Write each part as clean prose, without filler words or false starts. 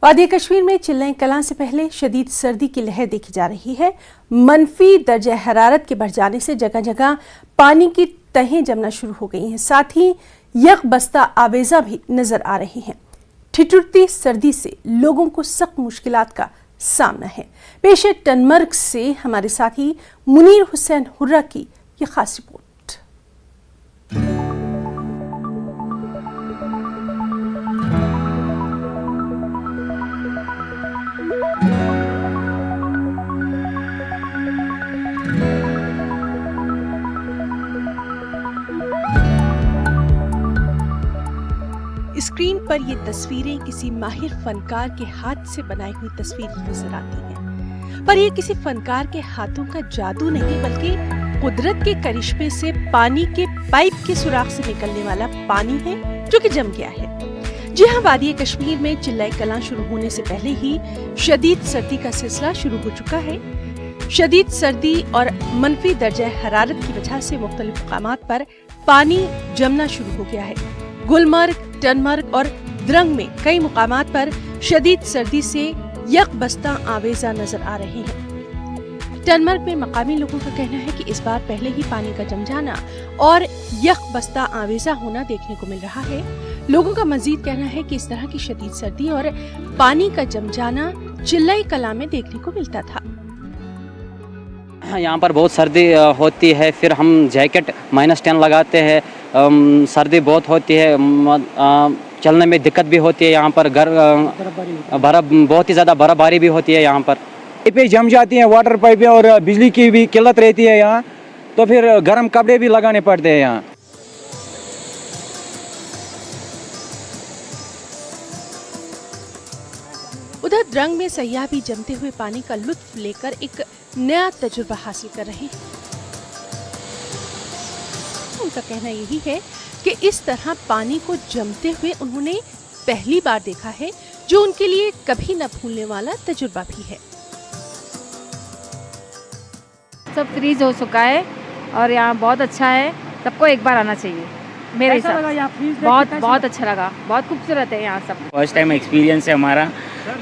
वादी कश्मीर में चिल्लाई कलां से पहले शदीद सर्दी की लहर देखी जा रही है। मनफी दर्जा हरारत के बढ़ जाने से जगह जगह पानी की तहें जमना शुरू हो गई हैं। साथ ही यक बस्ता आवेजा भी नजर आ रही हैं। ठिठुरती सर्दी से लोगों को सख्त मुश्किलात का सामना है। पेश है टनमर्ग से हमारे साथी मुनीर हुसैन हुर्रा की ये खास रिपोर्ट। स्क्रीन पर ये तस्वीरें किसी माहिर फनकार के हाथ से बनाई हुई तस्वीर नजर आती हैं, पर ये किसी फनकार के हाथों का जादू नहीं बल्कि कुदरत के करिश्मे से पानी के पाइप के सुराख से निकलने वाला पानी है जो कि जम गया है। जी हाँ, वादी कश्मीर में चिल्लाई कलां शुरू होने से पहले ही शदीद सर्दी का सिलसिला शुरू हो चुका है। शदीद सर्दी और मनफी दर्जा हरारत की वजह से मुख्तलिफ मकामात पर पानी जमना शुरू हो गया है। गुलमर्ग, टनमर्ग और द्रंग में कई मुकामात पर शदीद सर्दी से यक बस्ता आवेजा नजर आ रहे हैं। टनमर्ग में मकामी लोगों का कहना है कि इस बार पहले ही पानी का जम जाना और यक बस्ता आवेजा होना देखने को मिल रहा है। लोगों का मजीद कहना है कि इस तरह की शदीद सर्दी और पानी का जम जाना चिल्लाई कलां में देखने को मिलता था। यहाँ पर बहुत सर्दी होती है, फिर हम जैकेट -10 लगाते हैं। सर्दी बहुत होती है, चलने में दिक्कत भी होती है। यहाँ पर बहुत ही ज़्यादा बर्फबारी भी होती है। यहाँ पर पाइपें जम जाती हैं, वाटर पाइपें, और बिजली की भी किल्लत रहती है यहाँ, तो फिर गर्म कपड़े भी लगाने पड़ते हैं यहाँ। उधर द्रंग में सयाह भी जमते हुए पानी का लुत्फ लेकर एक नया तजुर्बा हासिल कर रहे हैं। उनका कहना यही है कि इस तरह पानी को जमते हुए उन्होंने पहली बार देखा है, जो उनके लिए कभी न भूलने वाला तजुर्बा भी है। सब फ्रीज हो चुका है और यहाँ बहुत अच्छा है, सबको एक बार आना चाहिए। मेरे हिसाब से बहुत अच्छा लगा, बहुत खूबसूरत है यहाँ सब। फर्स्ट टाइम एक्सपीरियंस है हमारा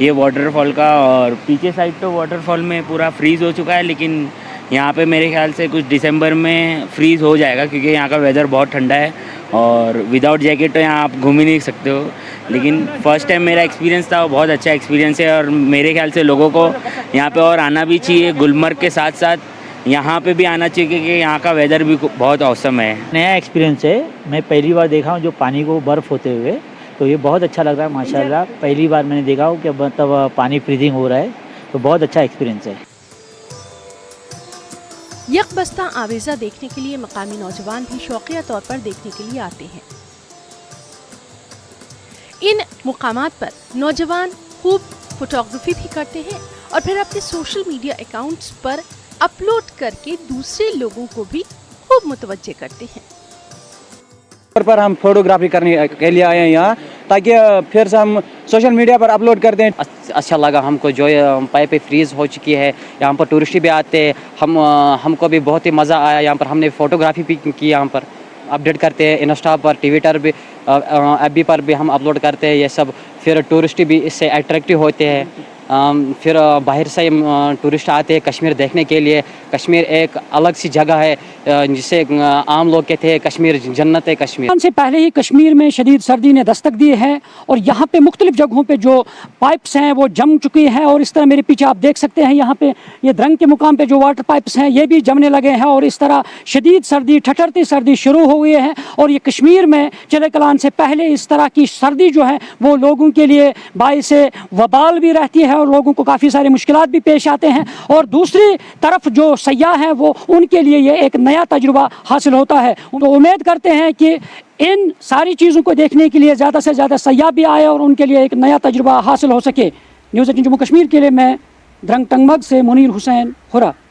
ये वाटरफॉल का, और पीछे साइड तो वाटरफॉल में पूरा फ्रीज हो चुका है, लेकिन यहाँ पे मेरे ख्याल से कुछ दिसंबर में फ्रीज हो जाएगा, क्योंकि यहाँ का वेदर बहुत ठंडा है और विदाउट जैकेट तो यहाँ आप घूम ही नहीं सकते हो। लेकिन फर्स्ट टाइम मेरा एक्सपीरियंस था, वो बहुत अच्छा एक्सपीरियंस है, और मेरे ख्याल से लोगों को यहाँ पे और आना भी चाहिए। गुलमर्ग के साथ साथ यहाँ पे भी आना चाहिए, क्योंकि यहाँ का वेदर भी बहुत औसम है। नया एक्सपीरियंस है, मैं पहली बार देखा हूँ जो पानी को बर्फ़ होते हुए, तो ये बहुत अच्छा लग रहा है माशाल्लाह। पहली बार मैंने देखा हूँ कि मतलब पानी फ्रीजिंग हो रहा है, तो बहुत अच्छा एक्सपीरियंस है। यक बस्ता आवेजा देखने के लिए मकामी नौजवान भी शौकिया तौर पर देखने के लिए आते हैं। इन मुकामात पर नौजवान खूब फोटोग्राफी भी करते हैं और फिर अपने सोशल मीडिया अकाउंट्स पर अपलोड करके दूसरे लोगों को भी खूब मुतवज्जे करते हैं। पर हम फोटोग्राफी करने के लिए आए हैं यहाँ, ताकि फिर से हम सोशल मीडिया पर अपलोड करते हैं। अच्छा लगा हमको, जो पाइपें फ्रीज हो चुकी है, यहाँ पर टूरिस्ट भी आते हैं। हमको भी बहुत ही मज़ा आया यहाँ पर। हमने फ़ोटोग्राफी भी की, यहाँ पर अपडेट करते हैं इंस्टा पर, ट्विटर भी, FB पर भी हम अपलोड करते हैं ये सब। फिर टूरिस्ट भी इससे अट्रैक्टिव होते हैं। फिर बाहर से टूरिस्ट आते हैं कश्मीर देखने के लिए। कश्मीर एक अलग सी जगह है, जिसे आम लोग कहते हैं कश्मीर जन्नत है कश्मीर। से पहले ही कश्मीर में शदीद सर्दी ने दस्तक दी है और यहाँ पे मुख्तलिफ जगहों पे जो पाइप्स हैं वो जम चुकी हैं, और इस तरह मेरे पीछे आप देख सकते हैं यहाँ पे ये द्रंग के मुकाम पे जो वाटर पाइप्स हैं ये भी जमने लगे हैं, और इस तरह शदीद सर्दी, ठठरती सर्दी शुरू हो गई है। और ये कश्मीर में चिल्लाई कलां से पहले इस तरह की सर्दी जो है वो लोगों के लिए बाइस वबाल भी रहती है और लोगों को काफ़ी सारे मुश्किलात भी पेश आते हैं। और दूसरी तरफ जो सयाह हैं वो उनके लिए ये एक नया तजुर्बा हासिल होता है। तो उम्मीद करते हैं कि इन सारी चीज़ों को देखने के लिए ज़्यादा से ज़्यादा सयाह भी आए और उनके लिए एक नया तजुर्बा हासिल हो सके। न्यूज़ 18 जम्मू कश्मीर के लिए मैं द्रंग टनमर्ग से मुनीर हुसैन हुर्रा।